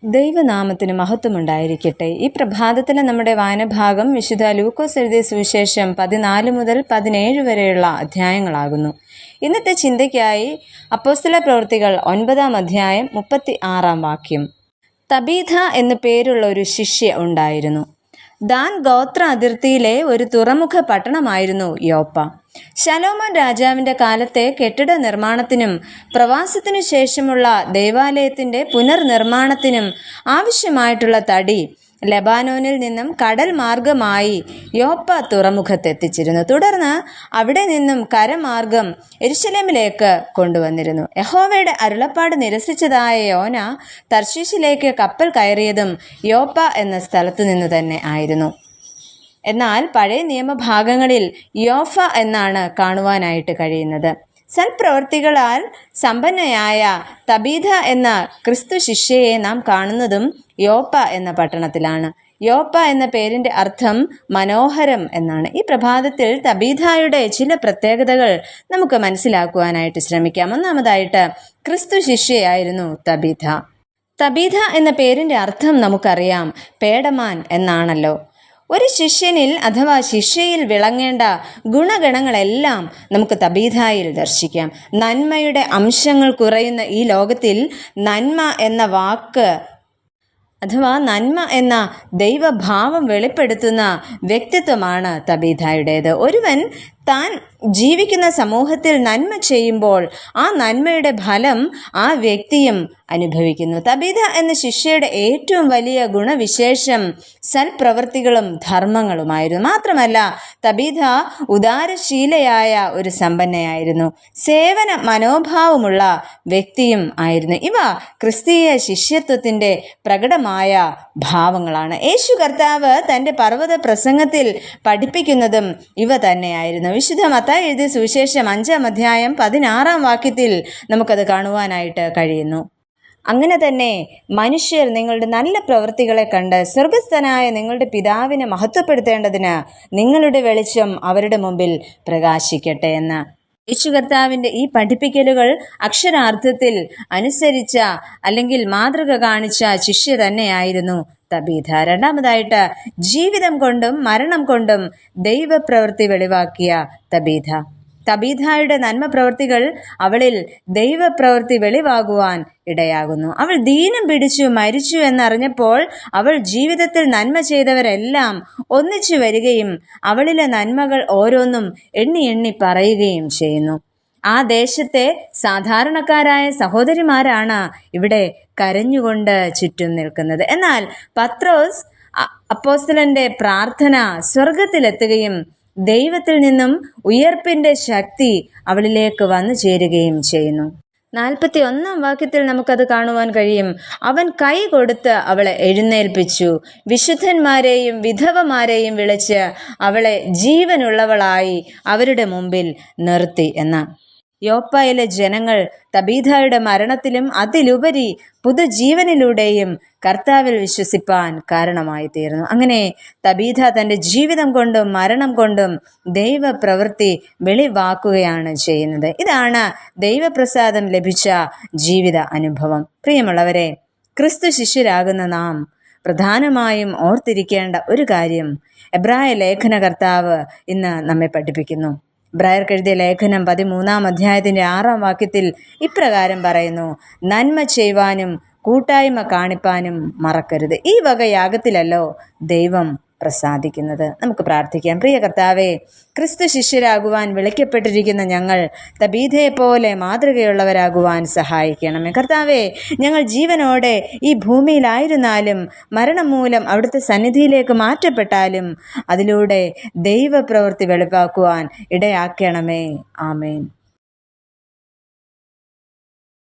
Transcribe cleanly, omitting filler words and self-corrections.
ദൈവനാമത്തിന് മഹത്വമുണ്ടായിരിക്കട്ടെ. ഈ പ്രഭാതത്തിലെ നമ്മുടെ വായനഭാഗം വിശുദ്ധ ലൂക്കോസ് എഴുതിയ സുവിശേഷം 14 മുതൽ 17 വരെയുള്ള അധ്യായങ്ങളാകുന്നു. ഇന്നത്തെ ചിന്തയ്ക്കായി അപ്പോസ്തല പ്രവൃത്തികൾ 9-ാം അധ്യായം 36-ാം വാക്യം. തബീഥ എന്നു പേരുള്ള ഒരു ശിഷ്യ ഉണ്ടായിരുന്നു. ദാൻ ഗോത്ര അതിർത്തിയിലെ ഒരു തുറമുഖ പട്ടണമായിരുന്നു യോപ്പ. ശലോമോൻ രാജാവിൻ്റെ കാലത്തെ കെട്ടിട നിർമ്മാണത്തിനും പ്രവാസത്തിനു ശേഷമുള്ള ദേവാലയത്തിൻ്റെ പുനർനിർമ്മാണത്തിനും ആവശ്യമായിട്ടുള്ള തടി ലെബാനോനിൽ നിന്നും കടൽ മാർഗമായി യോപ്പ തുറമുഖത്തെത്തിച്ചിരുന്നു. തുടർന്ന് അവിടെ നിന്നും കരമാർഗം യെരുശലേമിലേക്ക് കൊണ്ടുവന്നിരുന്നു. യഹോവയുടെ അരുളപ്പാട് നിരസിച്ചതായ യോന തർശീശിലേക്ക് കപ്പൽ കയറിയതും യോപ്പ എന്ന സ്ഥലത്തു നിന്ന് തന്നെ ആയിരുന്നു. എന്നാൽ പഴയ നിയമഭാഗങ്ങളിൽ യോഫ എന്നാണ് കാണുവാനായിട്ട് കഴിയുന്നത്. സൽപ്രവർത്തികളാൽ സമ്പന്നയായ തബീഥ എന്ന ക്രിസ്തു ശിഷ്യയെ നാം കാണുന്നതും യോപ്പ എന്ന പട്ടണത്തിലാണ്. യോപ്പ എന്ന പേരിൻ്റെ അർത്ഥം മനോഹരം എന്നാണ്. ഈ പ്രഭാതത്തിൽ തബീഥയുടെ ചില പ്രത്യേകതകൾ നമുക്ക് മനസ്സിലാക്കുവാനായിട്ട് ശ്രമിക്കാം. ഒന്നാമതായിട്ട്, ക്രിസ്തു ശിഷ്യയായിരുന്നു തബീഥ. തബീഥ എന്ന പേരിൻ്റെ അർത്ഥം നമുക്കറിയാം, പേടമാൻ എന്നാണല്ലോ. ഒരു ശിഷ്യനിൽ അഥവാ ശിഷ്യയിൽ വിളങ്ങേണ്ട ഗുണഗണങ്ങളെല്ലാം നമുക്ക് തബീഥയിൽ ദർശിക്കാം. നന്മയുടെ അംശങ്ങൾ കുറയുന്ന ഈ ലോകത്തിൽ നന്മ എന്ന വാക്ക് അഥവാ നന്മ എന്ന ദൈവഭാവം വെളിപ്പെടുത്തുന്ന വ്യക്തിത്വമാണ് തബീഥയുടേത്. ഒരുവൻ താൻ ജീവിക്കുന്ന സമൂഹത്തിൽ നന്മ ചെയ്യുമ്പോൾ ആ നന്മയുടെ ഫലം ആ വ്യക്തിയും അനുഭവിക്കുന്നു. തബീഥ എന്ന ശിഷ്യയുടെ ഏറ്റവും വലിയ ഗുണവിശേഷം സൽപ്രവൃത്തികളും ധർമ്മങ്ങളുമായിരുന്നു. മാത്രമല്ല, തബീഥ ഉദാരശീലയായ ഒരു സമ്പന്നയായിരുന്നു. സേവന മനോഭാവമുള്ള വ്യക്തിയും ആയിരുന്നു. ഇവ ക്രിസ്തീയ ശിഷ്യത്വത്തിൻ്റെ പ്രകടമായ ഭാവങ്ങളാണ്. യേശു കർത്താവ് തൻ്റെ പർവ്വത പ്രസംഗത്തിൽ പഠിപ്പിക്കുന്നതും ഇവ തന്നെയായിരുന്നു. വിശുദ്ധ മത്തായി എഴുതിയ സുവിശേഷം 5-ാം അധ്യായം 16-ാം വാക്യത്തിൽ നമുക്കത് കാണുവാനായിട്ട് കഴിയുന്നു. അങ്ങനെ തന്നെ മനുഷ്യർ നിങ്ങളുടെ നല്ല പ്രവൃത്തികളെ കണ്ട് സ്വർഗസ്ഥനായ നിങ്ങളുടെ പിതാവിനെ മഹത്വപ്പെടുത്തേണ്ടതിന് നിങ്ങളുടെ വെളിച്ചം അവരുടെ മുമ്പിൽ പ്രകാശിക്കട്ടെ എന്ന്. യേശു കർത്താവിൻ്റെ ഈ പഠിപ്പിക്കലുകൾ അക്ഷരാർത്ഥത്തിൽ അനുസരിച്ച അല്ലെങ്കിൽ മാതൃക കാണിച്ച ശിഷ്യ തന്നെയായിരുന്നു തബീഥ. രണ്ടാമതായിട്ട്, ജീവിതം കൊണ്ടും മരണം കൊണ്ടും ദൈവപ്രവൃത്തി വെളിവാക്കിയ തബീഥ. തബീഥയുടെ നന്മ പ്രവൃത്തികൾ അവളിൽ ദൈവപ്രവൃത്തി വെളിവാകുവാൻ ഇടയാകുന്നു. അവൾ ദീനം പിടിച്ചു മരിച്ചു എന്നറിഞ്ഞപ്പോൾ അവൾ ജീവിതത്തിൽ നന്മ ചെയ്തവരെല്ലാം ഒന്നിച്ചു വരികയും അവളിലെ നന്മകൾ ഓരോന്നും എണ്ണി എണ്ണി പറയുകയും ചെയ്യുന്നു. ആ ദേശത്തെ സാധാരണക്കാരായ സഹോദരിമാരാണ് ഇവിടെ കരഞ്ഞുകൊണ്ട് ചുറ്റും നിൽക്കുന്നത്. എന്നാൽ പത്രോസ് അപ്പോസ്തലന്റെ പ്രാർത്ഥന സ്വർഗത്തിലെത്തുകയും ദൈവത്തിൽ നിന്നും ഉയർപ്പിന്റെ ശക്തി അവളിലേക്ക് വന്നു ചേരുകയും ചെയ്യുന്നു. 41-ാം വാക്യത്തിൽ നമുക്കത് കാണുവാൻ കഴിയും. അവൻ കൈ കൊടുത്ത് അവളെ എഴുന്നേൽപ്പിച്ചു, വിശുദ്ധന്മാരെയും വിധവമാരെയും വിളിച്ച് അവളെ ജീവനുള്ളവളായി അവരുടെ മുമ്പിൽ നിർത്തി എന്ന്. യോപ്പയിലെ ജനങ്ങൾ തബീഥയുടെ മരണത്തിലും അതിലുപരി പുതുജീവനിലൂടെയും കർത്താവിൽ വിശ്വസിപ്പാൻ കാരണമായി തീർന്നു. അങ്ങനെ തബീഥ തൻ്റെ ജീവിതം കൊണ്ടും മരണം കൊണ്ടും ദൈവപ്രവൃത്തി വെളിവാക്കുകയാണ് ചെയ്യുന്നത്. ഇതാണ് ദൈവപ്രസാദം ലഭിച്ച ജീവിത അനുഭവം. പ്രിയമുള്ളവരെ, ക്രിസ്തു ശിഷ്യരാകുന്ന നാം പ്രധാനമായും ഓർത്തിരിക്കേണ്ട ഒരു കാര്യം എബ്രായ ലേഖനകർത്താവ് ഇന്ന് നമ്മെ പഠിപ്പിക്കുന്നു. എബ്രായർക്ക് എഴുതിയ ലേഖനം 13-ാം അധ്യായത്തിൻ്റെ 6-ാം വാക്യത്തിൽ ഇപ്രകാരം പറയുന്നു: നന്മ ചെയ്യുവാനും കൂട്ടായ്മ കാണിപ്പാനും മറക്കരുത്. ഈ വക യാഗത്തിലല്ലോ ദൈവം പ്രസാദിക്കുന്നത്. നമുക്ക് പ്രാർത്ഥിക്കാം. പ്രിയ കർത്താവേ, ക്രിസ്തു ശിഷ്യരാകുവാൻ വിളിക്കപ്പെട്ടിരിക്കുന്ന ഞങ്ങൾ തബീഥയെപ്പോലെ മാതൃകയുള്ളവരാകുവാൻ സഹായിക്കണമേ. കർത്താവേ, ഞങ്ങൾ ജീവനോടെ ഈ ഭൂമിയിലായിരുന്നാലും മരണം മൂലം അവിടുത്തെ സന്നിധിയിലേക്ക് മാറ്റപ്പെട്ടാലും അതിലൂടെ ദൈവപ്രവൃത്തി വെളിവാക്കുവാൻ ഇടയാക്കണമേ. ആമേൻ.